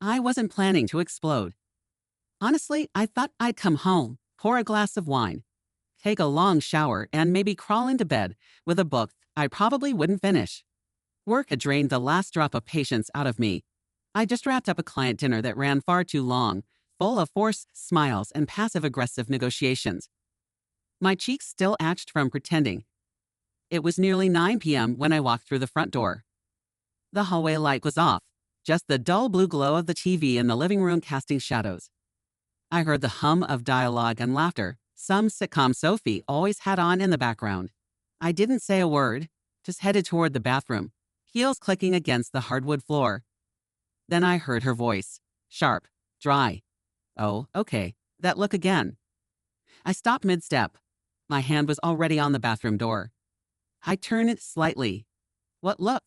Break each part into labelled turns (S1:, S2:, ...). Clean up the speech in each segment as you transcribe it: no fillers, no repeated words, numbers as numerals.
S1: I wasn't planning to explode. Honestly, I thought I'd come home, pour a glass of wine, take a long shower, and maybe crawl into bed with a book I probably wouldn't finish. Work had drained the last drop of patience out of me. I just wrapped up a client dinner that ran far too long, full of forced smiles and passive-aggressive negotiations. My cheeks still ached from pretending. It was nearly 9 p.m. when I walked through the front door. The hallway light was off, just the dull blue glow of the TV in the living room casting shadows. I heard the hum of dialogue and laughter, some sitcom Sophie always had on in the background. I didn't say a word, just headed toward the bathroom, heels clicking against the hardwood floor. Then I heard her voice, sharp, dry. "Oh, okay, that look again." I stopped mid-step. My hand was already on the bathroom door. I turned it slightly. "What look?"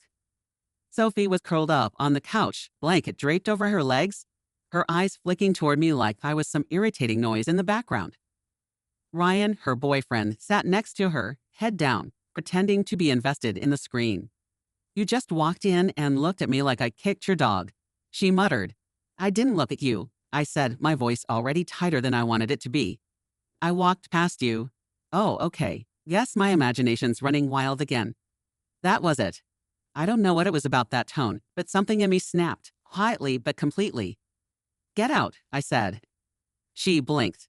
S1: Sophie was curled up on the couch, blanket draped over her legs, her eyes flicking toward me like I was some irritating noise in the background. Ryan, her boyfriend, sat next to her, head down, pretending to be invested in the screen. "You just walked in and looked at me like I kicked your dog," she muttered. "I didn't look at you," I said, my voice already tighter than I wanted it to be. "I walked past you." "Oh, okay. Yes, my imagination's running wild again." That was it. I don't know what it was about that tone, but something in me snapped, quietly but completely. "Get out," I said. She blinked.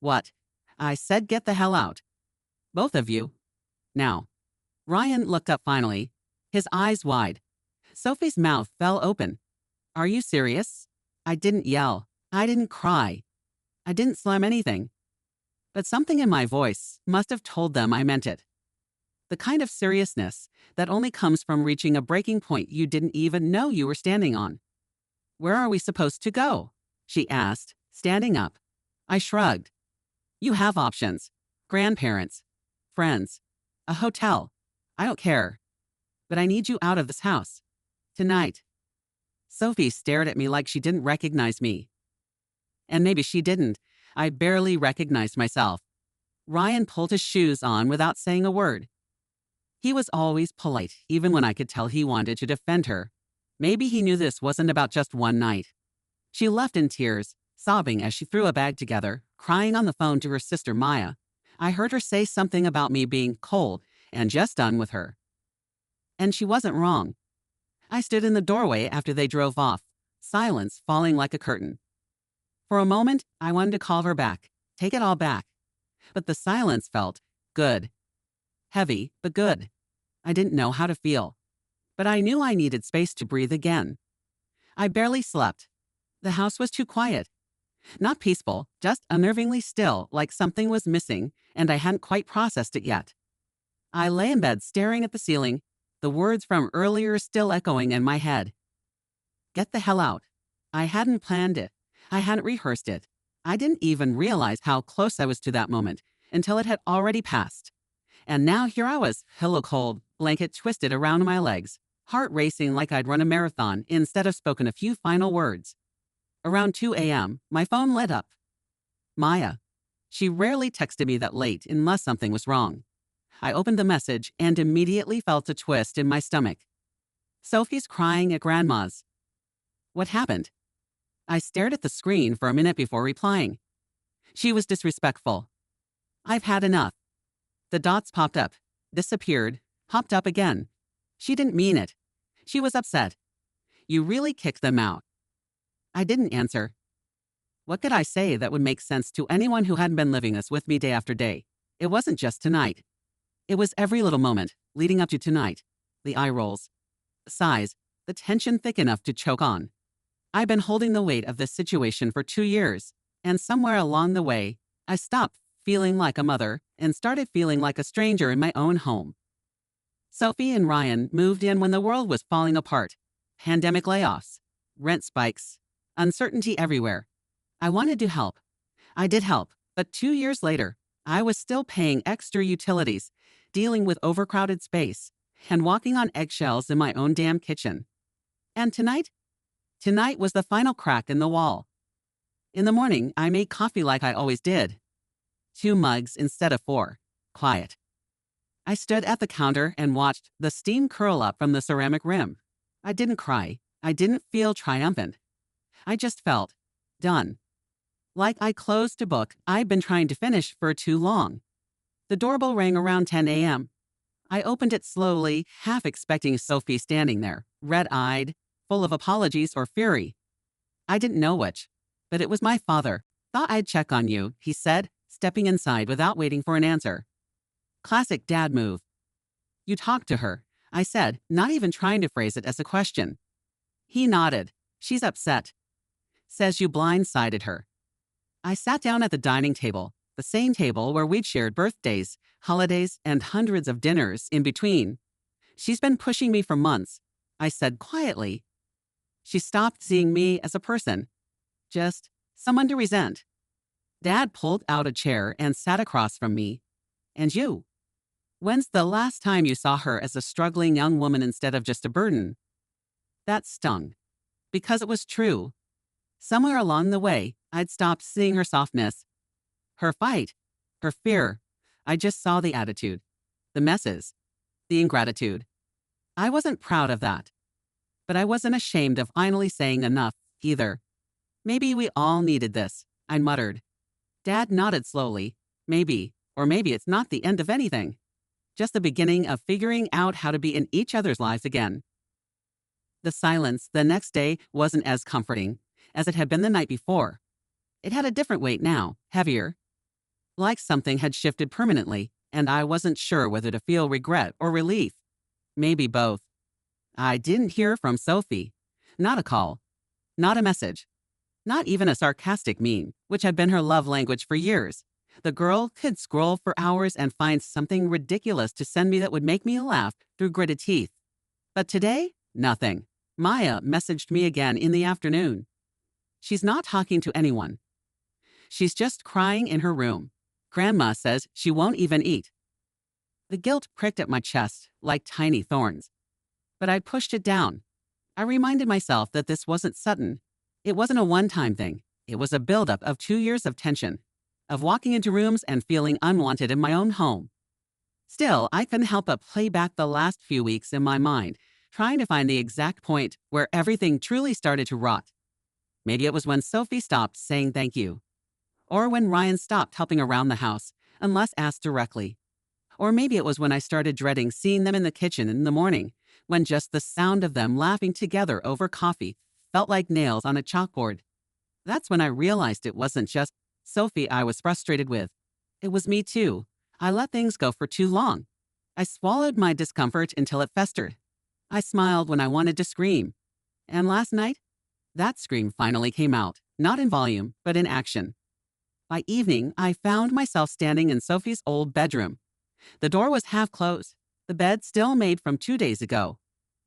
S1: "What?" I said, "Get the hell out. Both of you. Now." Ryan looked up finally, his eyes wide. Sophie's mouth fell open. "Are you serious?" I didn't yell. I didn't cry. I didn't slam anything. But something in my voice must have told them I meant it. The kind of seriousness that only comes from reaching a breaking point you didn't even know you were standing on. "Where are we supposed to go?" she asked, standing up. I shrugged. "You have options. Grandparents, friends, a hotel. I don't care. But I need you out of this house. Tonight." Sophie stared at me like she didn't recognize me. And maybe she didn't. I barely recognized myself. Ryan pulled his shoes on without saying a word. He was always polite, even when I could tell he wanted to defend her. Maybe he knew this wasn't about just one night. She left in tears, sobbing as she threw a bag together, crying on the phone to her sister Maya. I heard her say something about me being cold and just done with her. And she wasn't wrong. I stood in the doorway after they drove off, silence falling like a curtain. For a moment, I wanted to call her back, take it all back. But the silence felt good. Heavy, but good. I didn't know how to feel. But I knew I needed space to breathe again. I barely slept. The house was too quiet. Not peaceful, just unnervingly still, like something was missing, and I hadn't quite processed it yet. I lay in bed staring at the ceiling, the words from earlier still echoing in my head. Get the hell out. I hadn't planned it. I hadn't rehearsed it. I didn't even realize how close I was to that moment until it had already passed. And now here I was, pillow cold, blanket twisted around my legs, heart racing like I'd run a marathon instead of spoken a few final words. Around 2 a.m., my phone lit up. Maya. She rarely texted me that late unless something was wrong. I opened the message and immediately felt a twist in my stomach. "Sophie's crying at Grandma's." What happened? I stared at the screen for a minute before replying. She was disrespectful. "I've had enough." The dots popped up, disappeared, popped up again. She didn't mean it. She was upset. "You really kicked them out." I didn't answer. What could I say that would make sense to anyone who hadn't been living this with me day after day? It wasn't just tonight. It was every little moment leading up to tonight. The eye rolls, the sighs, the tension thick enough to choke on. I've been holding the weight of this situation for 2 years, and somewhere along the way, I stopped feeling like a mother and started feeling like a stranger in my own home. Sophie and Ryan moved in when the world was falling apart. Pandemic layoffs, rent spikes, uncertainty everywhere. I wanted to help. I did help, but 2 years later, I was still paying extra utilities, dealing with overcrowded space, and walking on eggshells in my own damn kitchen. And tonight? Tonight was the final crack in the wall. In the morning, I made coffee like I always did. 2 mugs instead of 4. Quiet. I stood at the counter and watched the steam curl up from the ceramic rim. I didn't cry. I didn't feel triumphant. I just felt done. Like I closed a book I'd been trying to finish for too long. The doorbell rang around 10 a.m. I opened it slowly, half expecting Sophie standing there, red-eyed, full of apologies or fury. I didn't know which, but it was my father. Thought I'd check on you, he said, stepping inside without waiting for an answer. Classic dad move. You talked to her, I said, not even trying to phrase it as a question. He nodded. She's upset. Says you blindsided her. I sat down at the dining table, the same table where we'd shared birthdays, holidays, and hundreds of dinners in between. She's been pushing me for months, I said quietly. She stopped seeing me as a person, just someone to resent. Dad pulled out a chair and sat across from me. And you? When's the last time you saw her as a struggling young woman instead of just a burden? That stung. Because it was true. Somewhere along the way, I'd stopped seeing her softness, her fight, her fear. I just saw the attitude, the messes, the ingratitude. I wasn't proud of that. But I wasn't ashamed of finally saying enough, either. Maybe we all needed this, I muttered. Dad nodded slowly. Maybe, or maybe it's not the end of anything. Just the beginning of figuring out how to be in each other's lives again. The silence the next day wasn't as comforting as it had been the night before. It had a different weight now, heavier. Like something had shifted permanently, and I wasn't sure whether to feel regret or relief. Maybe both. I didn't hear from Sophie. Not a call. Not a message. Not even a sarcastic meme, which had been her love language for years. The girl could scroll for hours and find something ridiculous to send me that would make me laugh through gritted teeth. But today, nothing. Maya messaged me again in the afternoon. She's not talking to anyone. She's just crying in her room. Grandma says she won't even eat. The guilt pricked at my chest like tiny thorns. But I pushed it down. I reminded myself that this wasn't sudden. It wasn't a one-time thing. It was a buildup of 2 years of tension, of walking into rooms and feeling unwanted in my own home. Still, I couldn't help but play back the last few weeks in my mind, trying to find the exact point where everything truly started to rot. Maybe it was when Sophie stopped saying thank you. Or when Ryan stopped helping around the house, unless asked directly. Or maybe it was when I started dreading seeing them in the kitchen in the morning, when just the sound of them laughing together over coffee felt like nails on a chalkboard. That's when I realized it wasn't just Sophie I was frustrated with. It was me too. I let things go for too long. I swallowed my discomfort until it festered. I smiled when I wanted to scream. And last night, that scream finally came out, not in volume, but in action. By evening, I found myself standing in Sophie's old bedroom. The door was half closed, the bed still made from 2 days ago.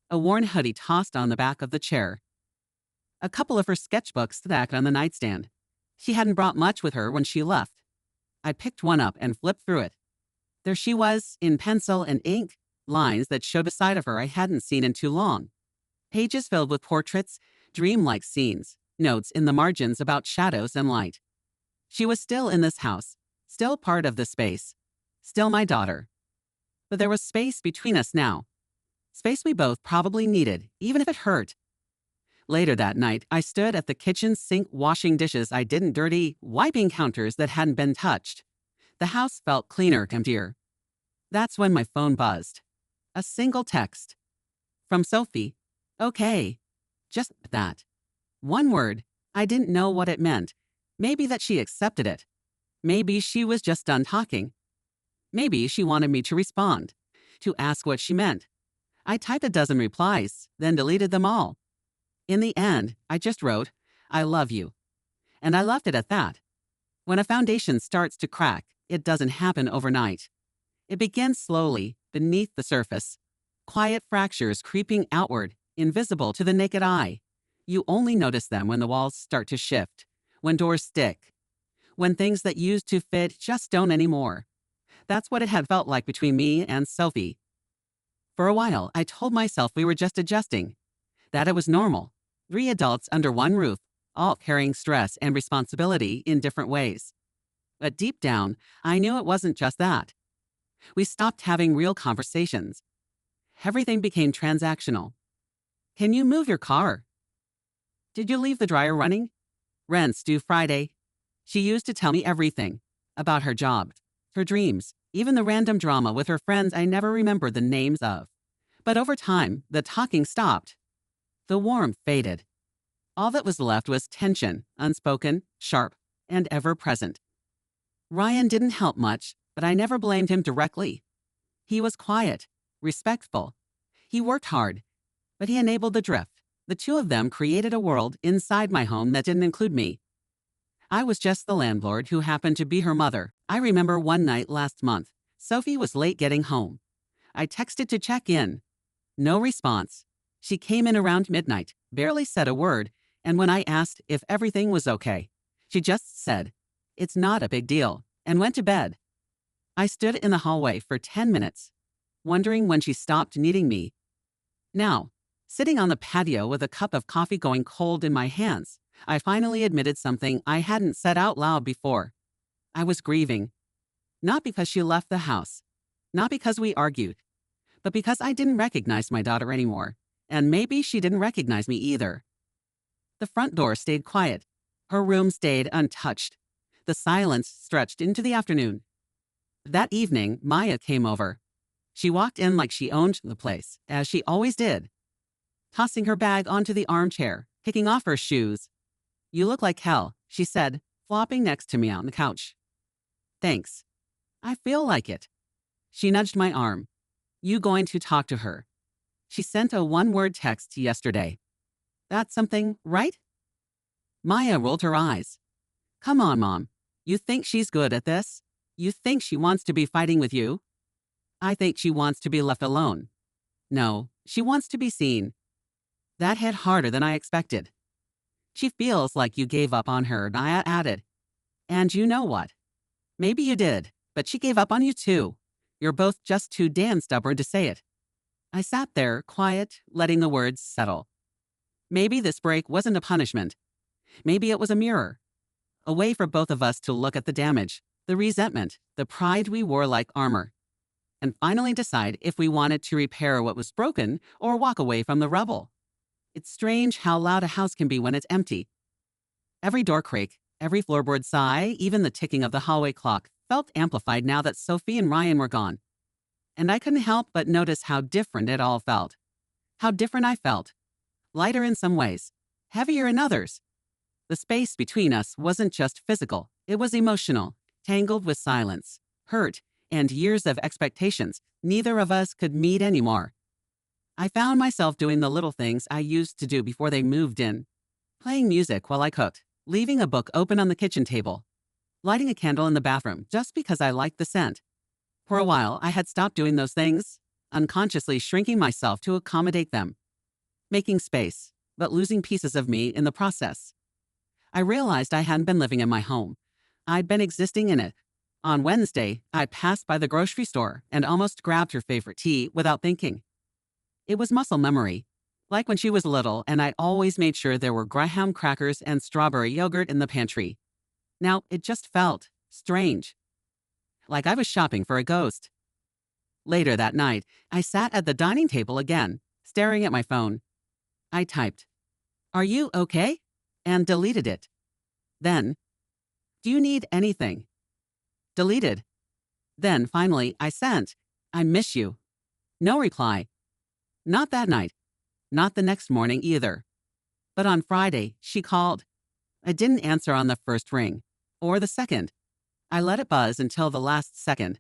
S1: A worn hoodie tossed on the back of the chair. A couple of her sketchbooks stacked on the nightstand. She hadn't brought much with her when she left. I picked one up and flipped through it. There she was, in pencil and ink, lines that showed a side of her I hadn't seen in too long. Pages filled with portraits, dreamlike scenes, notes in the margins about shadows and light. She was still in this house, still part of the space, still my daughter. But there was space between us now. Space we both probably needed, even if it hurt. Later that night, I stood at the kitchen sink washing dishes I didn't dirty, wiping counters that hadn't been touched. The house felt cleaner, emptier. That's when my phone buzzed. A single text. From Sophie. Okay. Just that. One word. I didn't know what it meant. Maybe that she accepted it. Maybe she was just done talking. Maybe she wanted me to respond, to ask what she meant. I typed a dozen replies, then deleted them all. In the end, I just wrote, I love you. And I left it at that. When a foundation starts to crack, it doesn't happen overnight. It begins slowly, beneath the surface. Quiet fractures creeping outward, invisible to the naked eye. You only notice them when the walls start to shift, when doors stick, when things that used to fit just don't anymore. That's what it had felt like between me and Sophie. For a while, I told myself we were just adjusting, that it was normal. 3 adults under one roof, all carrying stress and responsibility in different ways. But deep down, I knew it wasn't just that. We stopped having real conversations. Everything became transactional. Can you move your car? Did you leave the dryer running? Rent's due Friday. She used to tell me everything about her job, her dreams, even the random drama with her friends I never remembered the names of. But over time, the talking stopped. The warmth faded. All that was left was tension, unspoken, sharp, and ever present. Ryan didn't help much, but I never blamed him directly. He was quiet, respectful. He worked hard, but he enabled the drift. The two of them created a world inside my home that didn't include me. I was just the landlord who happened to be her mother. I remember one night last month, Sophie was late getting home. I texted to check in. No response. She came in around midnight, barely said a word, and when I asked if everything was okay, she just said, "It's not a big deal," and went to bed. I stood in the hallway for 10 minutes, wondering when she stopped needing me. Now, sitting on the patio with a cup of coffee going cold in my hands, I finally admitted something I hadn't said out loud before. I was grieving. Not because she left the house, not because we argued, but because I didn't recognize my daughter anymore, and maybe she didn't recognize me either. The front door stayed quiet. Her room stayed untouched. The silence stretched into the afternoon. That evening, Maya came over. She walked in like she owned the place, as she always did, tossing her bag onto the armchair, kicking off her shoes. "You look like hell," she said, flopping next to me on the couch. "Thanks. I feel like it." She nudged my arm. "You going to talk to her? She sent a one-word text yesterday. That's something, right?" Maya rolled her eyes. "Come on, Mom. You think she's good at this? You think she wants to be fighting with you?" "I think she wants to be left alone." "No, she wants to be seen." That hit harder than I expected. "She feels like you gave up on her," Maya added. "And you know what? Maybe you did, but she gave up on you too. You're both just too damn stubborn to say it." I sat there, quiet, letting the words settle. Maybe this break wasn't a punishment. Maybe it was a mirror. A way for both of us to look at the damage, the resentment, the pride we wore like armor, and finally decide if we wanted to repair what was broken or walk away from the rubble. It's strange how loud a house can be when it's empty. Every door creak, every floorboard sigh, even the ticking of the hallway clock felt amplified now that Sophie and Ryan were gone. And I couldn't help but notice how different it all felt. How different I felt. Lighter in some ways, heavier in others. The space between us wasn't just physical, it was emotional, tangled with silence, hurt, and years of expectations neither of us could meet anymore. I found myself doing the little things I used to do before they moved in. Playing music while I cooked, leaving a book open on the kitchen table, lighting a candle in the bathroom just because I liked the scent. For a while, I had stopped doing those things, unconsciously shrinking myself to accommodate them, making space, but losing pieces of me in the process. I realized I hadn't been living in my home. I'd been existing in it. On Wednesday, I passed by the grocery store and almost grabbed her favorite tea without thinking. It was muscle memory, like when she was little and I always made sure there were graham crackers and strawberry yogurt in the pantry. Now, it just felt strange, like I was shopping for a ghost. Later that night, I sat at the dining table again, staring at my phone. I typed, "Are you okay?" and deleted it. Then, "Do you need anything?" Deleted. Then finally, I sent, "I miss you." No reply. Not that night. Not the next morning either. But on Friday, she called. I didn't answer on the first ring, or the second. I let it buzz until the last second,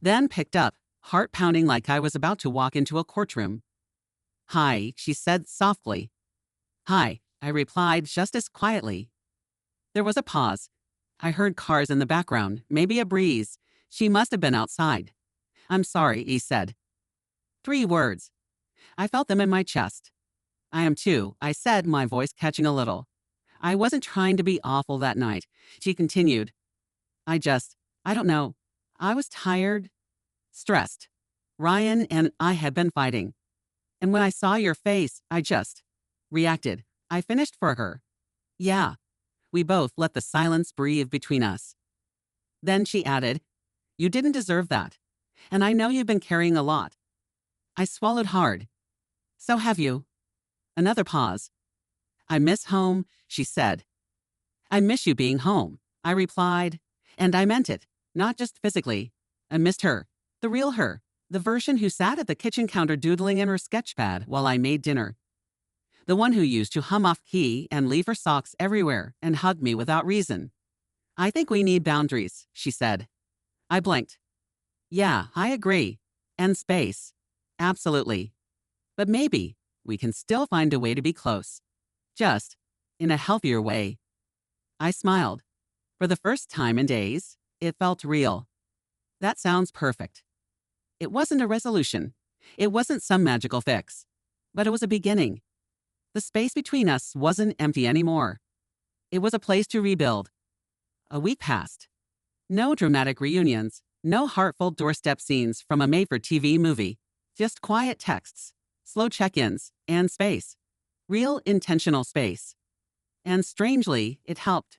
S1: then picked up, heart pounding like I was about to walk into a courtroom. "Hi," she said softly. "Hi," I replied just as quietly. There was a pause. I heard cars in the background, maybe a breeze. She must have been outside. "I'm sorry," he said. 3 words. I felt them in my chest. "I am too," I said, my voice catching a little. "I wasn't trying to be awful that night." She continued. I don't know. I was tired, stressed. Ryan and I had been fighting. And when I saw your face, I just reacted. I finished for her. Yeah." We both let the silence breathe between us. Then she added, "You didn't deserve that. And I know you've been carrying a lot." I swallowed hard. "So have you." Another pause. I miss home, she said. I miss you being home, I replied. And I meant it, not just physically. I missed her, the real her, the version who sat at the kitchen counter doodling in her sketchpad while I made dinner. The one who used to hum off key and leave her socks everywhere and hug me without reason. I think we need boundaries, she said. I blinked. Yeah, I agree. And space. Absolutely. But maybe we can still find a way to be close. Just in a healthier way. I smiled. For the first time in days, it felt real. That sounds perfect. It wasn't a resolution. It wasn't some magical fix. But it was a beginning. The space between us wasn't empty anymore. It was a place to rebuild. A week passed. No dramatic reunions, no heartfelt doorstep scenes from a made-for-TV movie. Just quiet texts, slow check-ins, and space. Real intentional space. And strangely, it helped.